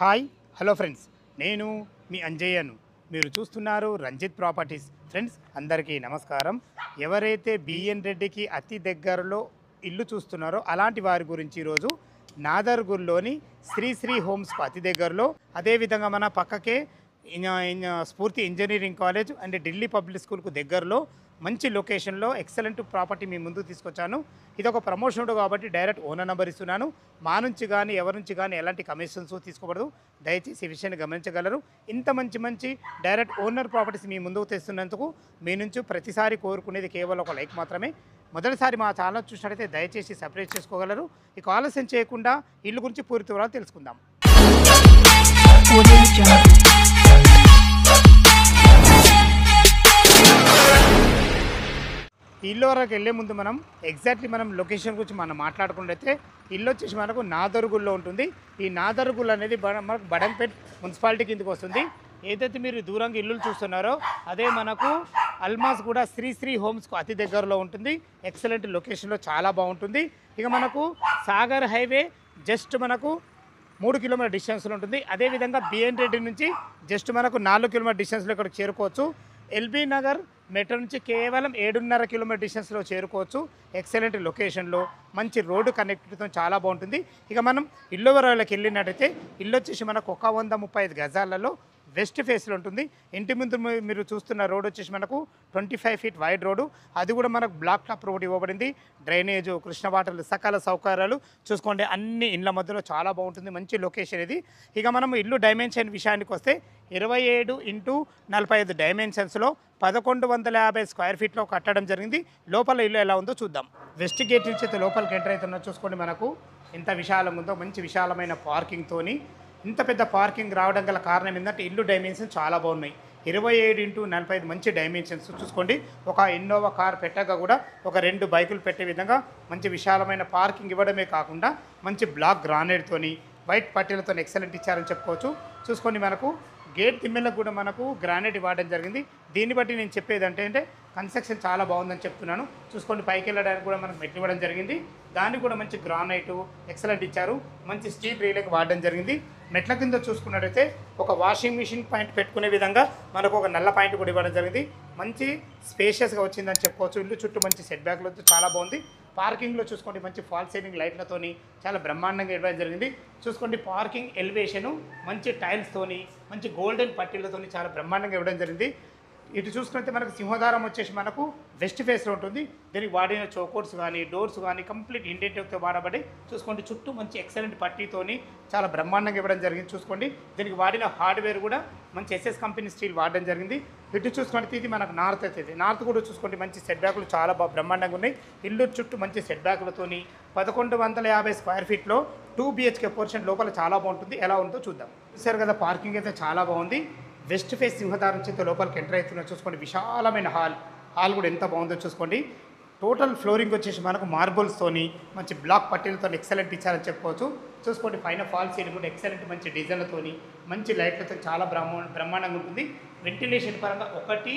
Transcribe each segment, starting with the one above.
Hi hello friends, నేను మీ అంజయ్యను. మీరు చూస్తున్నారు రంజిత్ ప్రాపర్టీస్. ఫ్రెండ్స్ అందరికీ నమస్కారం. ఎవరైతే బిఎన్ రెడ్డికి అతి దగ్గరలో ఇల్లు చూస్తున్నారో అలాంటి వారి గురించి ఈరోజు నాదర్గుల్లోని శ్రీ హోమ్స్కు అతి దగ్గరలో, అదేవిధంగా మన పక్కకే స్ఫూర్తి engineering college and Delhi public స్కూల్కు దగ్గరలో మంచి లొకేషన్లో ఎక్సలెంట్ ప్రాపర్టీ మీ ముందుకు తీసుకొచ్చాను. ఇది ఒక ప్రమోషన్ కాబట్టి డైరెక్ట్ ఓనర్ నెంబర్ ఇస్తున్నాను. మా నుంచి కానీ ఎవరి నుంచి కానీ ఎలాంటి కమిషన్స్ తీసుకోబడదు. దయచేసి ఈ విషయాన్ని గమనించగలరు. ఇంత మంచి డైరెక్ట్ ఓనర్ ప్రాపర్టీస్ మీ ముందుకు తెస్తున్నందుకు మీ నుంచి ప్రతిసారి కోరుకునేది కేవలం ఒక లైక్ మాత్రమే. మొదటిసారి మా ఛానల్ చూసినట్లయితే దయచేసి సబ్స్క్రైబ్ చేసుకోగలరు. ఇక ఆలస్యం చేయకుండా ఇల్లు గురించి పూర్తి వివరాలు తెలుసుకుందాం. ఇల్లు వరకు వెళ్ళే ముందు ఎగ్జాక్ట్లీ మనం లొకేషన్ గురించి మాట్లాడుకుంటే ఇల్లు వచ్చేసి మనకు నాదర్గుల్లో ఉంటుంది. ఈ నాదర్గుల్ అనేది మనకు బడంపేట్ మున్సిపాలిటీ కిందకి వస్తుంది. ఏదైతే మీరు దూరంగా ఇల్లులు చూస్తున్నారో అదే మనకు అల్మాస్ కూడా శ్రీ హోమ్స్కు అతి దగ్గరలో ఉంటుంది. ఎక్సలెంట్ లొకేషన్లో చాలా బాగుంటుంది. ఇక మనకు సాగర్ హైవే జస్ట్ మనకు 3 కిలోమీటర్ డిస్టెన్స్లో ఉంటుంది. అదేవిధంగా బిఎన్ రెడ్డి నుంచి జస్ట్ మనకు 4 కిలోమీటర్ డిస్టెన్స్లో ఇక్కడికి చేరుకోవచ్చు. ఎల్బీ నగర్ మెట్రో నుంచి కేవలం 7.5 కిలోమీటర్ డిస్టెన్స్లో చేరుకోవచ్చు. ఎక్సలెంట్ లొకేషన్లో మంచి రోడ్డు కనెక్టివిటీతో చాలా బాగుంటుంది. ఇక మనం ఇల్లు వరలోకి వెళ్ళినట్టయితే ఇల్లు వచ్చేసి మనకు 135 గజాలలో వెస్ట్ ఫేస్లో ఉంటుంది. ఇంటి ముందు మీరు చూస్తున్న రోడ్ వచ్చేసి మనకు 25 ఫీట్ వైడ్ రోడ్డు. అది కూడా మనకు బ్లాక్ టాప్ రోడ్ ఇవ్వబడింది. డ్రైనేజ్, కృష్ణ వాటర్లు, సకల సౌకర్యాలు చూసుకోండి. అన్ని ఇళ్ళ మధ్యలో చాలా బాగుంటుంది. మంచి లొకేషన్ ఇది. ఇక మనం ఇల్లు డైమెన్షన్ విషయానికి వస్తే 27x45 డైమెన్షన్స్లో 1150 స్క్వేర్ ఫీట్లో కట్టడం జరిగింది. లోపల ఇల్లు ఎలా ఉందో చూద్దాం. వెస్ట్ గేట్ నుంచి అయితే లోపలికి ఎంటర్ అవుతున్నా చూసుకోండి. మనకు ఎంత విశాలంగా ఉందో, మంచి విశాలమైన పార్కింగ్తోని. ఇంత పెద్ద పార్కింగ్ రావడం గల కారణం ఏంటంటే ఇల్లు డైమెన్షన్స్ చాలా బాగున్నాయి. 27x45 మంచి డైమెన్షన్స్ చూసుకోండి. ఒక ఇన్నోవా కార్ పెట్టగా కూడా ఒక 2 బైకులు పెట్టే విధంగా మంచి విశాలమైన పార్కింగ్ ఇవ్వడమే కాకుండా మంచి బ్లాక్ గ్రానైట్తోని వైట్ పట్టీలతో ఎక్సలెంట్ ఇచ్చారని చెప్పుకోవచ్చు. చూసుకోండి, మనకు గేట్ తిమ్మెలకు కూడా మనకు గ్రానైట్ ఇవ్వడం జరిగింది. దీన్ని బట్టి నేను చెప్పేది అంటే కన్స్ట్రక్షన్ చాలా బాగుందని చెప్తున్నాను. చూసుకోండి, పైకి వెళ్ళడానికి కూడా మనకు మెట్లు ఇవ్వడం జరిగింది. దానికి కూడా మంచి గ్రానైట్ ఎక్సలెంట్ ఇచ్చారు. మంచి స్టీల్ రీలకు వాడడం జరిగింది. మెట్ల కింద చూసుకున్నట్టయితే ఒక వాషింగ్ మిషన్ పాయింట్ పెట్టుకునే విధంగా మనకు ఒక నల్ల పాయింట్ కూడా ఇవ్వడం జరిగింది. మంచి స్పేషియస్గా వచ్చిందని చెప్పుకోవచ్చు. ఇల్లు చుట్టూ మంచి సెట్ బ్యాక్లతో చాలా బాగుంది. పార్కింగ్లో చూసుకోండి, మంచి ఫాల్ సీలింగ్ లైట్లతోని చాలా బ్రహ్మాండంగా ఇవ్వడం జరిగింది. చూసుకోండి, పార్కింగ్ ఎలివేషను మంచి టైల్స్తోని మంచి గోల్డెన్ పట్టీలతోని చాలా బ్రహ్మాండంగా ఇవ్వడం జరిగింది. ఇటు చూసుకుంటే మనకు సింహద్వారం వచ్చేసి మనకు వెస్ట్ ఫేస్లో ఉంటుంది. దీనికి వాడిన చౌకోట్స్ కానీ డోర్స్ కానీ కంప్లీట్ ఇండెంటివ్తో వాడబడి చూసుకోండి. చుట్టూ మంచి ఎక్సలెంట్ పట్టీతోని చాలా బ్రహ్మాండంగా ఇవ్వడం జరిగింది. చూసుకోండి, దీనికి వాడిన హార్డ్వేర్ కూడా మంచి ఎస్ఎస్ కంపెనీ స్టీల్ వాడడం జరిగింది. ఇటు చూసుకుంటే ఇది మనకు నార్త్ అవుతుంది. నార్త్ కూడా చూసుకోండి, మంచి సెట్ బ్యాక్లు చాలా బ్రహ్మాండంగా ఉన్నాయి. ఇల్లు చుట్టూ మంచి సెట్ బ్యాక్లతోని 1150 స్క్వేర్ ఫీట్లో 2 BHK పోర్షన్ లోపల చాలా బాగుంటుంది. ఎలా ఉందో చూద్దాం. చూసారు కదా, పార్కింగ్ అయితే చాలా బాగుంది. వెస్ట్ ఫేస్ సింహద్వారం చేత లోపలికి ఎంటర్ అవుతున్నా చూసుకోండి. విశాలమైన హాల్ కూడా ఎంత బాగుందో చూసుకోండి. టోటల్ ఫ్లోరింగ్ వచ్చేసి మనకు మార్బుల్స్తోని మంచి బ్లాక్ పట్టీలతో ఎక్సలెంట్ ఇచ్చారని చెప్పుకోవచ్చు. చూసుకోండి, పైన ఫాల్ సీలింగ్ కూడా ఎక్సలెంట్ మంచి డిజైన్లతోని మంచి లైట్లతో చాలా బ్రహ్మాండంగా ఉంటుంది. వెంటిలేషన్ పరంగా 1,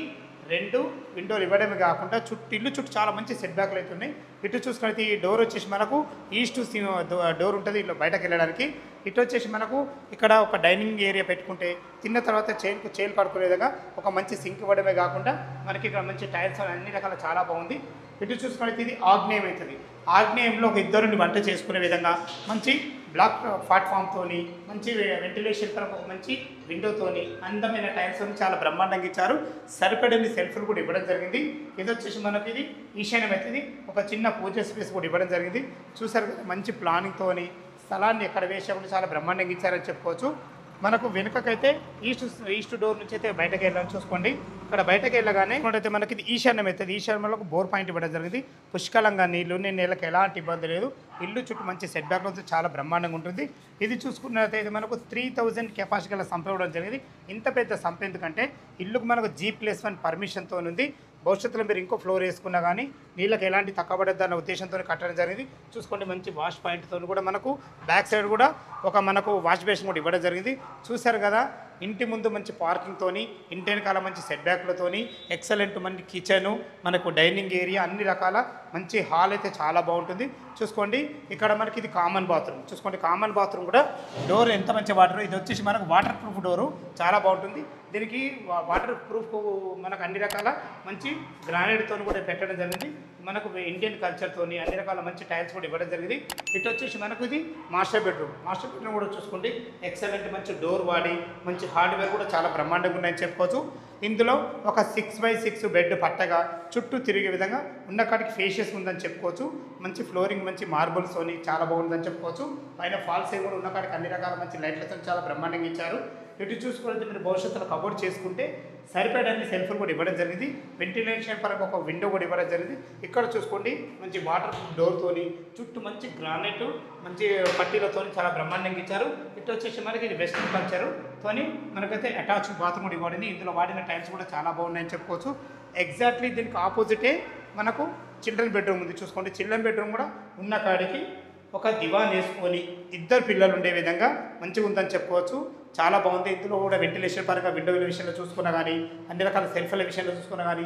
2 విండోలు ఇవ్వడమే కాకుండా ఇల్లు చుట్టూ చాలా మంచి సెట్ బ్యాక్లు అవుతున్నాయి. ఇటు చూసుకుంటే ఈ డోర్ వచ్చేసి మనకు ఈస్ట్ డోర్ ఉంటుంది ఇట్లా బయటకు వెళ్ళడానికి. ఇటు వచ్చేసి మనకు ఇక్కడ ఒక డైనింగ్ ఏరియా పెట్టుకుంటే తిన్న తర్వాత చైన్ పడుకునే విధంగా ఒక మంచి సింక్ ఇవ్వడమే కాకుండా మనకి ఇక్కడ మంచి టైల్స్ అన్ని రకాల చాలా బాగుంది. ఇటు చూసుకుంటే ఇది ఆగ్నేయం అవుతుంది. ఆగ్నేయంలో ఒక 2 వంట చేసుకునే విధంగా మంచి బ్లాక్ ప్లాట్ఫామ్తోని మంచి వెంటిలేషన్ పరంగా ఒక మంచి విండోతోని అందమైన టైల్స్తో చాలా బ్రహ్మాండంగా ఇచ్చారు. సరిపడని సెల్ఫ్లు కూడా ఇవ్వడం జరిగింది. ఇది వచ్చేసి మనకి ఇది ఈశాన్యం అవుతుంది. ఒక చిన్న పూజ స్పేస్ కూడా ఇవ్వడం జరిగింది. చూసారు కదా, మంచి ప్లానింగ్తోని స్థలాన్ని ఎక్కడ వేసా కూడా చాలా బ్రహ్మాండంగా ఇచ్చారని చెప్పుకోవచ్చు. మనకు వెనుకకైతే ఈస్ట్ డోర్ నుంచి అయితే బయటకు వెళ్ళాలని చూసుకోండి. ఇక్కడ బయటకు వెళ్ళగానే అయితే మనకి ఇది ఈశాన్యం అవుతుంది. ఈశాన్యంలో ఒక బోర్ పాయింట్ ఇవ్వడం జరిగింది. పుష్కలంగా నీళ్లు నేలకు ఎలాంటి ఇబ్బంది లేదు. ఇల్లు చుట్టూ మంచి సెట్ బ్యాక్లతో చాలా బ్రహ్మాండంగా ఉంటుంది. ఇది చూసుకున్నట్లయితే మనకు 3000 కెపాసిటీ గల సంప ఇవ్వడం జరిగింది. ఇంత పెద్ద సంప ఎందుకంటే ఇల్లుకు మనకు G+1 పర్మిషన్తో ఉంది. భవిష్యత్తులో మీరు ఇంకో ఫ్లోర్ వేసుకున్నా కానీ నీళ్ళకి ఎలాంటి తక్కబడద్దన్న ఉద్దేశంతో కట్టడం జరిగింది. చూసుకోండి, మంచి వాష్ పాయింట్తో కూడా మనకు బ్యాక్ సైడ్ కూడా ఒక మనకు వాష్ బేసిన్ కూడా ఇవ్వడం జరిగింది. చూశారు కదా, ఇంటి ముందు మంచి పార్కింగ్తోని, ఇంటి వెనకాల మంచి సెట్ బ్యాక్లతోని, ఎక్సలెంట్ మంచి కిచెను, మనకు డైనింగ్ ఏరియా, అన్ని రకాల మంచి హాల్ అయితే చాలా బాగుంటుంది. చూసుకోండి ఇక్కడ మనకి ఇది కామన్ బాత్రూమ్. చూసుకోండి కామన్ బాత్రూమ్ కూడా డోర్ ఎంత మంచి వాటర్. ఇది వచ్చేసి మనకు వాటర్ ప్రూఫ్ డోరు, చాలా బాగుంటుంది. దీనికి వాటర్ ప్రూఫ్ మనకు అన్ని రకాల మంచి గ్రానైట్తో కూడా పెట్టడం జరిగింది. మనకు ఇండియన్ కల్చర్తోని అన్ని రకాల మంచి టైల్స్ కూడా ఇవ్వడం జరిగింది. ఇటు వచ్చేసి మనకు ఇది మాస్టర్ బెడ్రూమ్. మాస్టర్ బెడ్రూమ్ కూడా చూసుకోండి ఎక్సలెంట్ మంచి డోర్ వాడి మంచి హార్డ్వేర్ కూడా చాలా బ్రహ్మాండంగా ఉన్నాయని చెప్పుకోవచ్చు. ఇందులో ఒక 6x6 బెడ్ పట్టగా చుట్టూ తిరిగే విధంగా ఉన్న కాడికి ఫేషియస్ ఉందని చెప్పుకోవచ్చు. మంచి ఫ్లోరింగ్ మంచి మార్బుల్స్తోని చాలా బాగుందని చెప్పుకోవచ్చు. పైన ఫాల్ సీలింగ్ కూడా ఉన్న కాడికి అన్ని రకాల మంచి లైట్లతో చాలా బ్రహ్మాండంగా ఇచ్చారు. ఇటు చూసుకుంటే మీరు భవిష్యత్తులో కబోర్డ్ చేసుకుంటే సరిపడన్ని సెల్ఫ్లు కూడా ఇవ్వడం జరిగింది. వెంటిలేషన్ పరంగా ఒక విండో కూడా ఇవ్వడం జరిగింది. ఇక్కడ చూసుకోండి మంచి వాటర్ డోర్తోని చుట్టూ మంచి గ్రానైట్ మంచి పట్టీలతో చాలా బ్రహ్మాండంగా ఇచ్చారు. ఇటు వచ్చేసి మనకి ఇది వెస్ట్రన్ కల్చర్తోని మనకైతే అటాచ్డ్ బాత్రూమ్ కూడా ఇవ్వబడింది. ఇందులో వాడిన టైల్స్ కూడా చాలా బాగున్నాయని చెప్పుకోవచ్చు. ఎగ్జాక్ట్లీ దీనికి ఆపోజిటే మనకు చిల్డ్రన్ బెడ్రూమ్ ఉంది. చూసుకోండి చిల్డ్రన్ బెడ్రూమ్ కూడా ఉన్న కాడికి ఒక దివాన్ వేసుకొని ఇద్దరు పిల్లలు ఉండే విధంగా మంచిగా ఉందని చెప్పుకోవచ్చు. చాలా బాగుంది. ఇందులో కూడా వెంటిలేషన్ పరంగా విండోల విషయంలో చూసుకున్నా కానీ, అన్ని రకాల సెల్ఫ్ల విషయంలో చూసుకున్నా కానీ,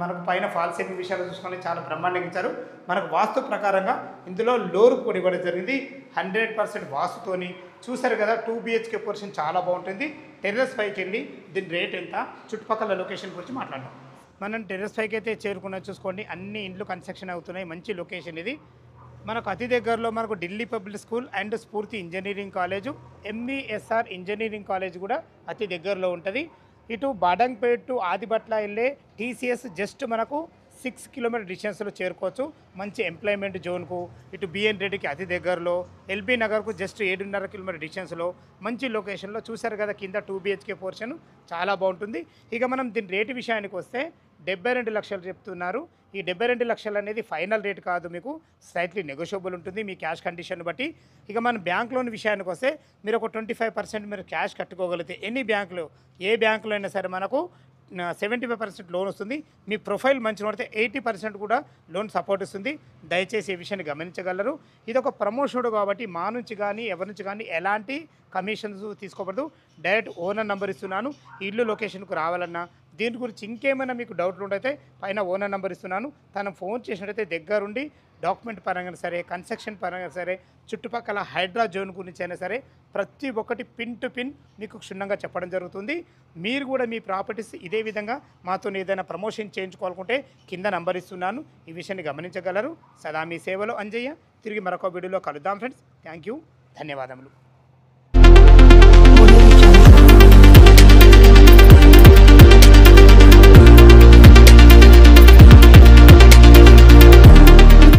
మనకు పైన ఫాల్ సీలింగ్ విషయాలు చూసుకొని చాలా బ్రహ్మాండంగా ఇచ్చారు. మనకు వాస్తు ప్రకారంగా ఇందులో లోరు కూడా ఇవ్వడం జరిగింది. 100% వాస్తుతోని చూసారు కదా. 2 BHK పోర్షన్ చాలా బాగుంటుంది. టెర్రస్ పైకి వెళ్ళి దీని రేట్ ఎంత, చుట్టుపక్కల లొకేషన్ గురించి మాట్లాడదాం. మనం టెర్రస్ పైకి అయితే చేరుకున్నా. చూసుకోండి అన్ని ఇండ్లు కన్స్ట్రక్షన్ అవుతున్నాయి. మంచి లొకేషన్ ఇది. మనకు అతి దగ్గరలో మనకు ఢిల్లీ పబ్లిక్ స్కూల్ అండ్ స్ఫూర్తి engineering college, MVSR engineering college కూడా అతి దగ్గరలో ఉంటుంది. ఇటు బాడంగ్పేట్ టు ఆదిబట్ల వెళ్ళే TCS జస్ట్ మనకు 6 కిలోమీటర్ డిస్టెన్స్లో చేరుకోవచ్చు. మంచి ఎంప్లాయ్మెంట్ జోన్కు, ఇటు బిఎన్ రెడ్డికి అతి దగ్గరలో, ఎల్బీ నగర్కు జస్ట్ 7.5 కిలోమీటర్ డిస్టెన్స్లో మంచి లొకేషన్లో. చూసారు కదా కింద 2 BHK పోర్షన్ చాలా బాగుంటుంది. ఇక మనం దీని రేటు విషయానికి వస్తే 72 లక్షలు చెప్తున్నారు. ఈ 72 లక్షలు అనేది ఫైనల్ రేట్ కాదు, మీకు స్లైట్లీ నెగోషియబుల్ ఉంటుంది మీ క్యాష్ కండిషన్ బట్టి. ఇక మన బ్యాంక్ లోన్ విషయానికి వస్తే మీరు ఒక 25% మీరు క్యాష్ కట్టుకోగలిగితే ఎనీ బ్యాంకులో ఏ బ్యాంకులో అయినా సరే మనకు 75% లోన్ వస్తుంది. మీ ప్రొఫైల్ మంచిగా పడితే 80% కూడా లోన్ సపోర్ట్ ఇస్తుంది. దయచేసి ఈ విషయాన్ని గమనించగలరు. ఇది ఒక ప్రమోషన్ కాబట్టి మా నుంచి కానీ ఎవరి నుంచి కానీ ఎలాంటి కమిషన్స్ తీసుకోకూడదు. డైరెక్ట్ ఓనర్ నెంబర్ ఇస్తున్నాను. ఇల్లు లొకేషన్కు రావాలన్నా దీని గురించి ఇంకేమైనా మీకు డౌట్లు ఉంటే పైన ఓనర్ నెంబర్ ఇస్తున్నాను. తను ఫోన్ చేసినట్టయితే దగ్గరుండి డాక్యుమెంట్ పరంగా సరే, కన్స్ట్రక్షన్ పరంగా సరే, చుట్టుపక్కల హైడ్రా జోన్ గురించి అయినా సరే ప్రతి ఒక్కటి పిన్ టు పిన్ మీకు క్షుణ్ణంగా చెప్పడం జరుగుతుంది. మీరు కూడా మీ ప్రాపర్టీస్ ఇదే విధంగా మాతో ఏదైనా ప్రమోషన్ చేయించుకోవాలనుకుంటే కింద నంబర్ ఇస్తున్నాను. ఈ విషయాన్ని గమనించగలరు. సదా మీ సేవలో అంజయ్య. తిరిగి మరొక వీడియోలో కలుద్దాం ఫ్రెండ్స్. Thank you. ధన్యవాదములు.